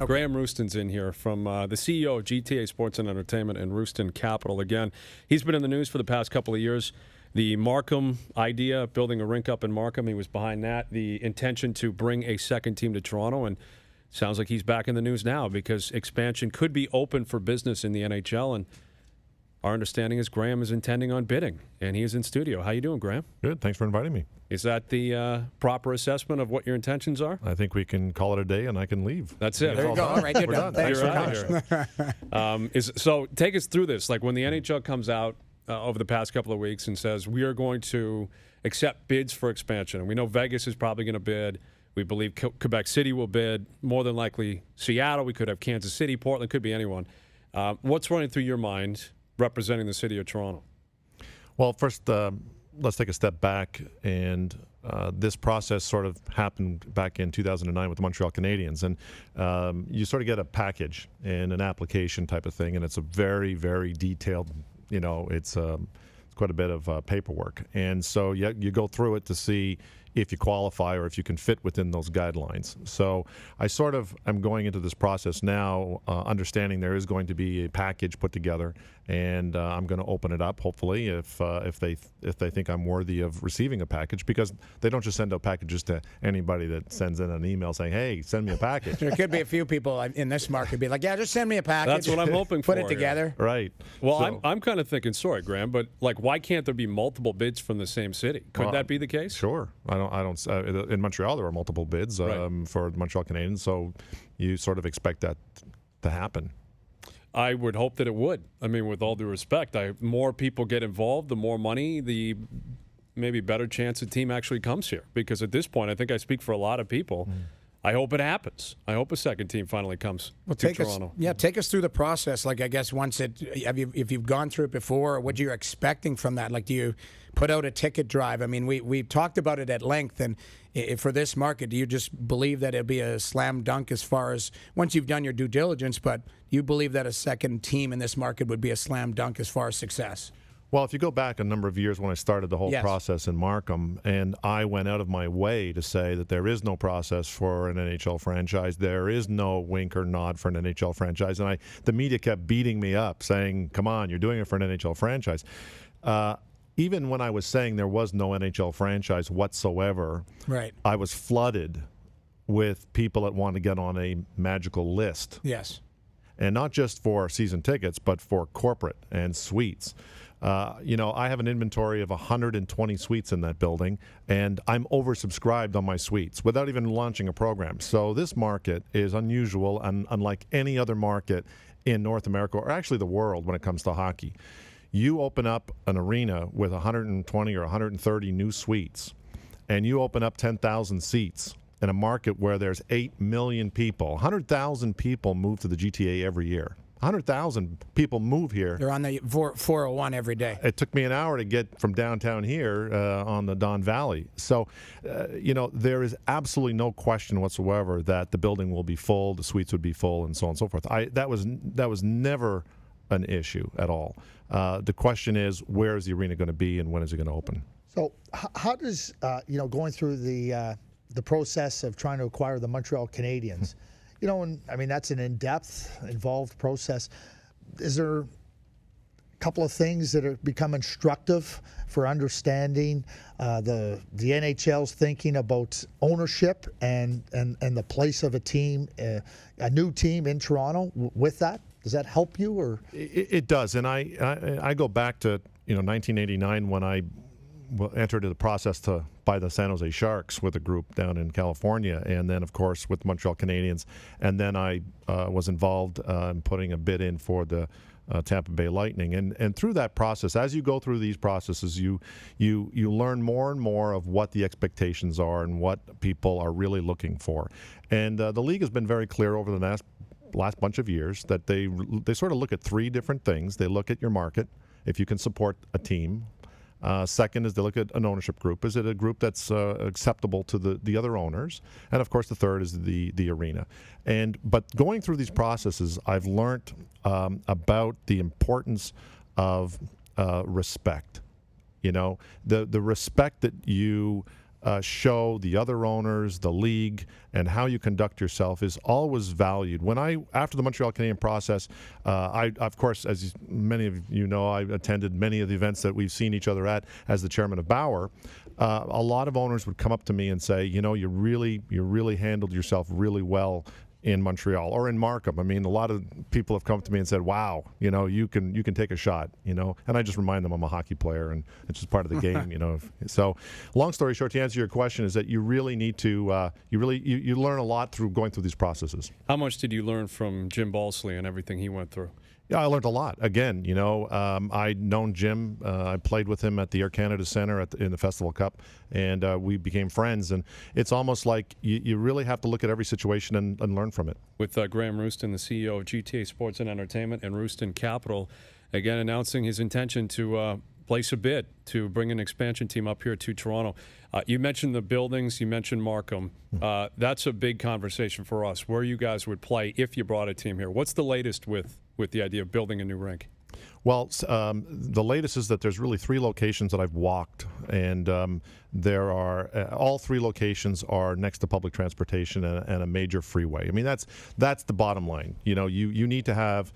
Okay. Graham Rouston's in here from the CEO of GTA Sports and Entertainment and Rouston Capital. Again, he's been in the news for the past couple of years. The Markham idea, building a rink up in Markham, he was behind that. The intention to bring a second team to Toronto, and sounds like he's back in the news now because expansion could be open for business in the NHL, and our understanding is Graham is intending on bidding, and he is in studio. How you doing, Graham? Good. Thanks for inviting me. Is that the proper assessment of what your intentions are? I think we can call it a day, and I can leave. That's it. There you go. All right, you're done. Thanks You're for out coming. of here. So take us through this. Like when the NHL comes out over the past couple of weeks and says, we are going to accept bids for expansion. And we know Vegas is probably going to bid. We believe Quebec City will bid. More than likely Seattle. We could have Kansas City, Portland, could be anyone. What's running through your mind representing the city of Toronto? Well, first, let's take a step back. And this process sort of happened back in 2009 with the Montreal Canadiens. And you sort of get a package and an application type of thing. And it's a very, very detailed, it's quite a bit of paperwork. And so you go through it to see if you qualify or if you can fit within those guidelines. So I sort of am going into this process now understanding there is going to be a package put together, and I'm going to open it up, hopefully, if they think I'm worthy of receiving a package, because they don't just send out packages to anybody that sends in an email saying, hey, send me a package. There could be a few people in this market be like, yeah, just send me a package. That's what I'm hoping for. Put it together. Yeah. Right. Well, so, I'm kind of thinking, sorry, Graham, but like, why can't there be multiple bids from the same city? Could that be the case? Sure. I don't. In Montreal, there were multiple bids for the Montreal Canadiens, so you sort of expect that to happen. I would hope that it would. I mean, with all due respect, more people get involved, the more money, the maybe better chance a team actually comes here. Because at this point, I think I speak for a lot of people. I hope it happens. I hope a second team finally comes to Toronto. Take us through the process. Like, I guess if you've gone through it before, what you're expecting from that. Like, do you put out a ticket drive? I mean, we talked about it at length, and for this market, do you just believe that it'll be a slam dunk as far as once you've done your due diligence, but you believe that a second team in this market would be a slam dunk as far as success? Well, if you go back a number of years when I started the whole Yes. process in Markham, and I went out of my way to say that there is no process for an NHL franchise, there is no wink or nod for an NHL franchise, and the media kept beating me up, saying, come on, you're doing it for an NHL franchise. Even when I was saying there was no NHL franchise whatsoever, Right. I was flooded with people that want to get on a magical list. Yes. And not just for season tickets, but for corporate and suites. I have an inventory of 120 suites in that building, and I'm oversubscribed on my suites without even launching a program. So this market is unusual and unlike any other market in North America, or actually the world, when it comes to hockey. You open up an arena with 120 or 130 new suites, and you open up 10,000 seats in a market where there's 8 million people. 100,000 people move to the GTA every year. 100,000 people move here. They're on the 401 every day. It took me an hour to get from downtown here on the Don Valley. So, there is absolutely no question whatsoever that the building will be full, the suites would be full, and so on and so forth. That was never an issue at all. The question is, where is the arena going to be and when is it going to open? So how does, going through the process of trying to acquire the Montreal Canadiens, that's an in-depth, involved process. Is there a couple of things that have become instructive for understanding the NHL's thinking about ownership and the place of a team, a new team in Toronto with that? Does that help you? Or it does, and I go back to 1989 when I entered the process to buy the San Jose Sharks with a group down in California, and then of course with Montreal Canadiens, and then I was involved in putting a bid in for the Tampa Bay Lightning, and through that process, as you go through these processes, you learn more and more of what the expectations are and what people are really looking for, and the league has been very clear over the last bunch of years that they sort of look at three different things. They look at your market, if you can support a team. Second is they look at an ownership group. Is it a group that's acceptable to the other owners? And of course, the third is the arena. But going through these processes, I've learned about the importance of respect. The respect that you show the other owners, the league, and how you conduct yourself is always valued. After the Montreal Canadiens process, I, of course, as many of you know, I attended many of the events that we've seen each other at as the chairman of Bauer. A lot of owners would come up to me and say, you know, you really handled yourself really well in Montreal or in Markham. I mean, a lot of people have come to me and said, wow, you know, you can take a shot, you know, and I just remind them I'm a hockey player and it's just part of the game, you know. So long story short, to answer your question, is that you really need to, you learn a lot through going through these processes. How much did you learn from Jim Balsley and everything he went through? Yeah, I learned a lot. Again, you know, I'd known Jim. I played with him at the Air Canada Centre in the Festival Cup, and we became friends. And it's almost like you really have to look at every situation and learn from it. With Graham Roustan, the CEO of GTA Sports and Entertainment, and Roustan Capital, again announcing his intention to place a bid to bring an expansion team up here to Toronto. You mentioned the buildings. You mentioned Markham. That's a big conversation for us, where you guys would play if you brought a team here. What's the latest with the idea of building a new rink? Well, the latest is that there's really 3 locations that I've walked, and there are all 3 locations are next to public transportation and a major freeway. I mean, that's the bottom line. You know, you need to have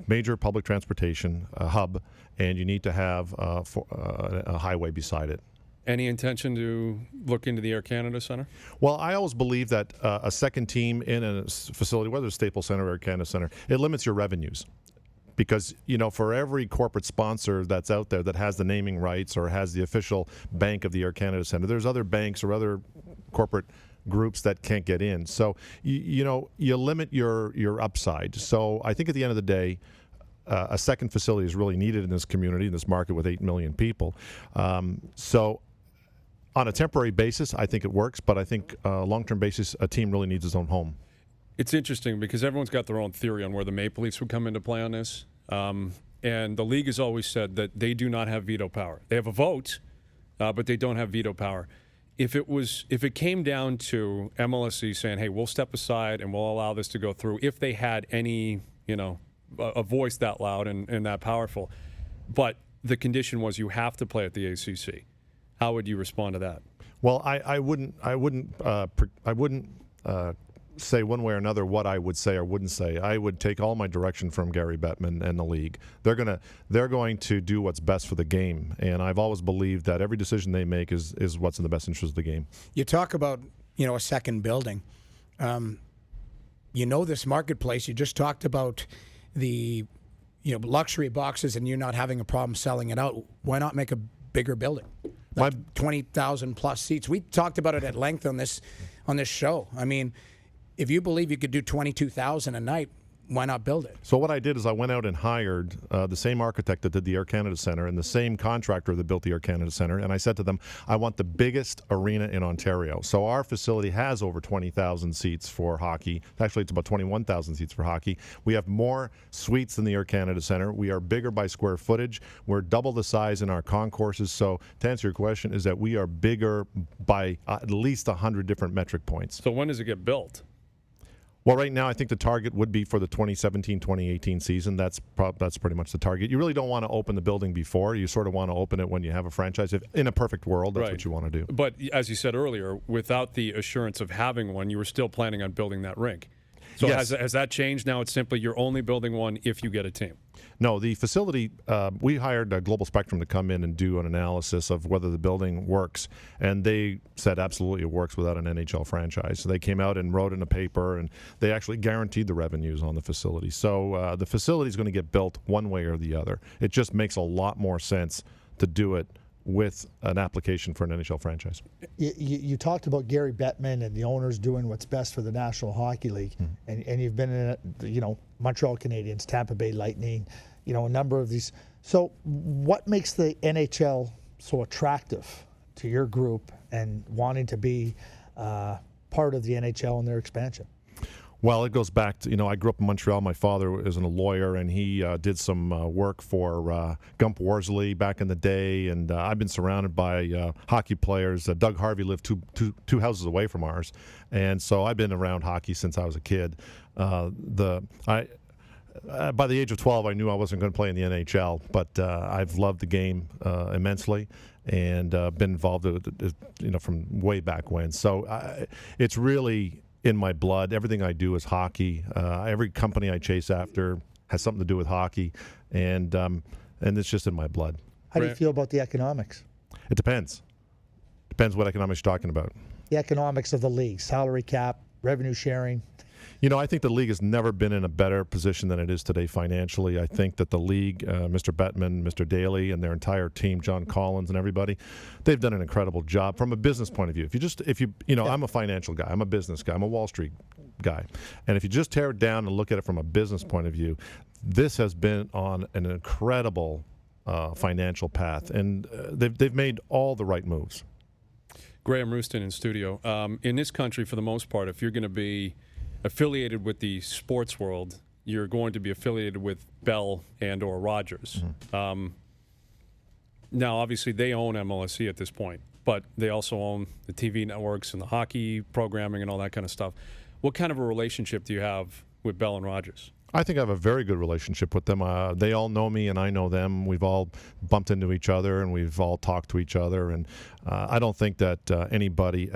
major public transportation hub, and you need to have a highway beside it. Any intention to look into the Air Canada Centre? Well, I always believe that a second team in a facility, whether it's Staples Center or Air Canada Centre, it limits your revenues. Because, you know, for every corporate sponsor that's out there that has the naming rights or has the official bank of the Air Canada Centre, there's other banks or other corporate groups that can't get in. So, you know, you limit your upside. So I think at the end of the day, a second facility is really needed in this community, in this market with 8 million people. So on a temporary basis, I think it works, but I think long-term basis, a team really needs its own home. It's interesting because everyone's got their own theory on where the Maple Leafs would come into play on this. And the league has always said that they do not have veto power. They have a vote, but they don't have veto power. If it came down to MLSE saying, hey, we'll step aside and we'll allow this to go through, if they had any, you know, a voice that loud and that powerful, but the condition was you have to play at the ACC, how would you respond to that? Well, I wouldn't say one way or another what I would say or wouldn't say. I would take all my direction from Gary Bettman and the league. They're going to do what's best for the game, and I've always believed that every decision they make is what's in the best interest of the game. You talk about, you know, a second building. You know, this marketplace. You just talked about the, you know, luxury boxes, and you're not having a problem selling it out. Why not make a bigger building? Like 20,000 plus seats. We talked about it at length on this show. I mean, if you believe you could do 22,000 a night, why not build it? So what I did is I went out and hired the same architect that did the Air Canada Centre and the same contractor that built the Air Canada Centre, and I said to them, I want the biggest arena in Ontario. So our facility has over 20,000 seats for hockey. Actually, it's about 21,000 seats for hockey. We have more suites than the Air Canada Centre. We are bigger by square footage. We're double the size in our concourses. So to answer your question is that we are bigger by at least 100 different metric points. So when does it get built? Well, right now, I think the target would be for the 2017-2018 season. That's pretty much the target. You really don't want to open the building before. You sort of want to open it when you have a franchise. If in a perfect world, that's what you want to do. But as you said earlier, without the assurance of having one, you were still planning on building that rink. So yes. has that changed? Now it's simply you're only building one if you get a team. No, the facility, we hired Global Spectrum to come in and do an analysis of whether the building works. And they said absolutely it works without an NHL franchise. So they came out and wrote in a paper, and they actually guaranteed the revenues on the facility. So the facility is going to get built one way or the other. It just makes a lot more sense to do it with an application for an NHL franchise. You talked about Gary Bettman and the owners doing what's best for the National Hockey League, and you've been in, you know, Montreal Canadiens, Tampa Bay Lightning, you know, a number of these. So what makes the NHL so attractive to your group and wanting to be part of the NHL and their expansion? Well, it goes back to, you know, I grew up in Montreal. My father is a lawyer, and he did some work for Gump Worsley back in the day, and I've been surrounded by hockey players. Doug Harvey lived two houses away from ours, and so I've been around hockey since I was a kid. by the age of 12, I knew I wasn't going to play in the NHL, but I've loved the game immensely and been involved with it, from way back when. So it's really in my blood. Everything I do is hockey. Every company I chase after has something to do with hockey, and it's just in my blood. How do you feel about the economics? It depends. Depends what economics you're talking about. The economics of the league, salary cap, revenue sharing. I think the league has never been in a better position than it is today financially. I think that the league, Mr. Bettman, Mr. Daly, and their entire team, John Collins and everybody, they've done an incredible job from a business point of view. I'm a financial guy, I'm a business guy, I'm a Wall Street guy, and if you just tear it down and look at it from a business point of view, this has been on an incredible financial path, and they've made all the right moves. Graham Rouston in studio. In this country, for the most part, if you're going to be affiliated with the sports world, you're going to be affiliated with Bell and or Rogers. Mm-hmm. Now, obviously, they own MLSE at this point, but they also own the TV networks and the hockey programming and all that kind of stuff. What kind of a relationship do you have with Bell and Rogers? I think I have a very good relationship with them. They all know me and I know them. We've all bumped into each other and we've all talked to each other. And I don't think that anybody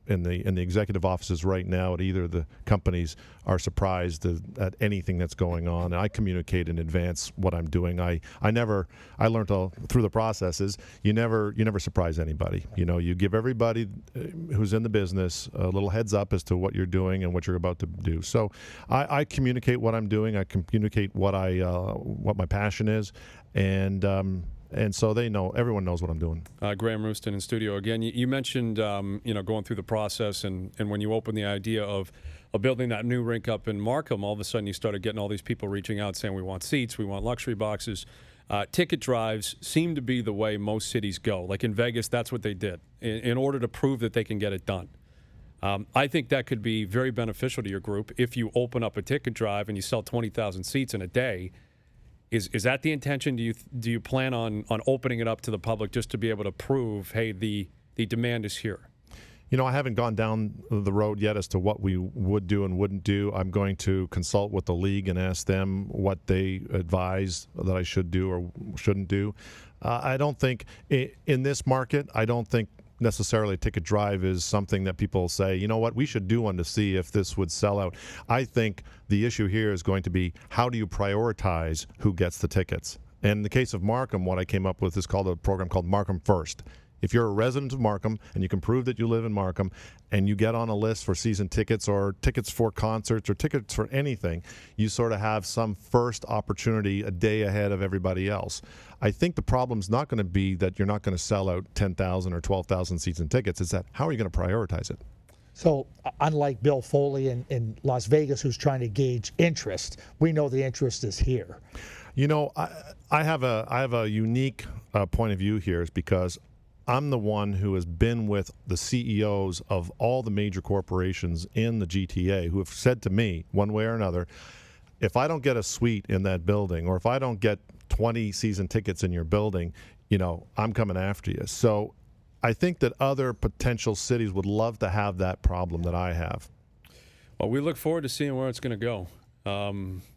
in the executive offices right now at either of the companies are surprised at anything that's going on. I communicate in advance what I'm doing. I learned through the processes. You never surprise anybody. You give everybody who's in the business a little heads up as to what you're doing and what you're about to do. So I communicate what I'm doing. I communicate what my passion is, and so they know, everyone knows what I'm doing. Graham Rouston in studio again. You mentioned, going through the process, and when you opened the idea of building that new rink up in Markham, all of a sudden you started getting all these people reaching out saying, we want seats, we want luxury boxes. Ticket drives seem to be the way most cities go. Like in Vegas, that's what they did in order to prove that they can get it done. I think that could be very beneficial to your group if you open up a ticket drive and you sell 20,000 seats in a day. Is that the intention? Do you plan on opening it up to the public just to be able to prove, hey, the demand is here? I haven't gone down the road yet as to what we would do and wouldn't do. I'm going to consult with the league and ask them what they advise that I should do or shouldn't do. I don't think in this market, necessarily a ticket drive is something that people say, you know what, we should do one to see if this would sell out. I think the issue here is going to be, how do you prioritize who gets the tickets? And in the case of Markham, what I came up with is called a program called Markham First. If you're a resident of Markham and you can prove that you live in Markham and you get on a list for season tickets or tickets for concerts or tickets for anything, you sort of have some first opportunity a day ahead of everybody else. I think the problem's not going to be that you're not going to sell out 10,000 or 12,000 season tickets. It's that, how are you going to prioritize it? So unlike Bill Foley in Las Vegas, who's trying to gauge interest, we know the interest is here. I have a unique point of view here, is because I'm the one who has been with the CEOs of all the major corporations in the GTA who have said to me, one way or another, if I don't get a suite in that building, or if I don't get 20 season tickets in your building, I'm coming after you. So I think that other potential cities would love to have that problem that I have. Well, we look forward to seeing where it's going to go.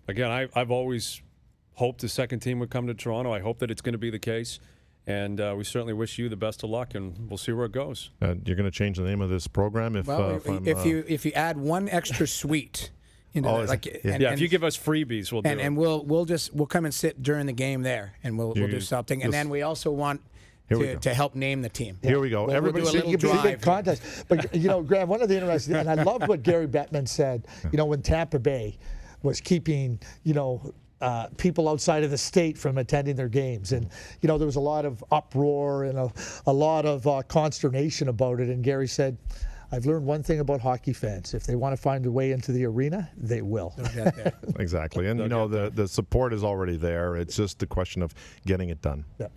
Again, I've always hoped the second team would come to Toronto. I hope that it's going to be the case. And we certainly wish you the best of luck, and we'll see where it goes. You're going to change the name of this program if you add one extra suite. If you give us freebies, we'll do it. And we'll come and sit during the game there, and we'll do something. And then we also want to help name the team. Here we go. Everybody do a little big contest. But Graham, one of the interesting, and I love what Gary Bettman said. When Tampa Bay was keeping people outside of the state from attending their games, and there was a lot of uproar and a lot of consternation about it. And Gary said, I've learned one thing about hockey fans: if they want to find a way into the arena, they will. Exactly. And the support is already there. It's just a question of getting it done. Yeah.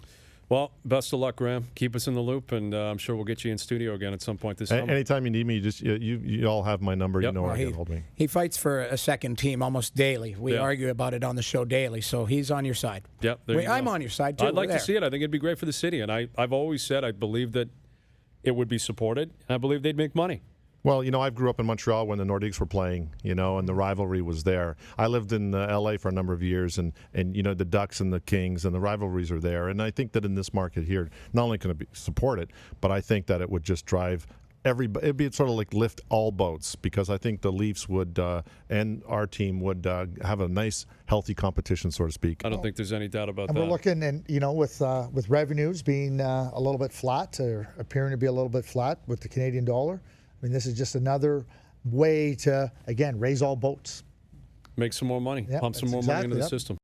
Well, best of luck, Graham. Keep us in the loop, and I'm sure we'll get you in studio again at some point this summer. Anytime you need me, you all have my number. Yep. You know where to get hold of me. He fights for a second team almost daily. We argue about it on the show daily, so he's on your side. Yep. I'm on your side, too. I'd like to see it. I think it'd be great for the city, and I've always said I believe that it would be supported, and I believe they'd make money. Well, I grew up in Montreal when the Nordiques were playing, and the rivalry was there. I lived in L.A. for a number of years, and the Ducks and the Kings, and the rivalries are there. And I think that in this market here, not only can it support it, but I think that it would just drive everybody. It'd be sort of like lift all boats, because I think the Leafs would and our team would have a nice, healthy competition, so to speak. I don't think there's any doubt about And that. we're looking, and with revenues being a little bit flat, or appearing to be a little bit flat with the Canadian dollar. I mean, this is just another way to, again, raise all boats. Make some more money, Yep, pump some that's more money into exactly, the yep. system.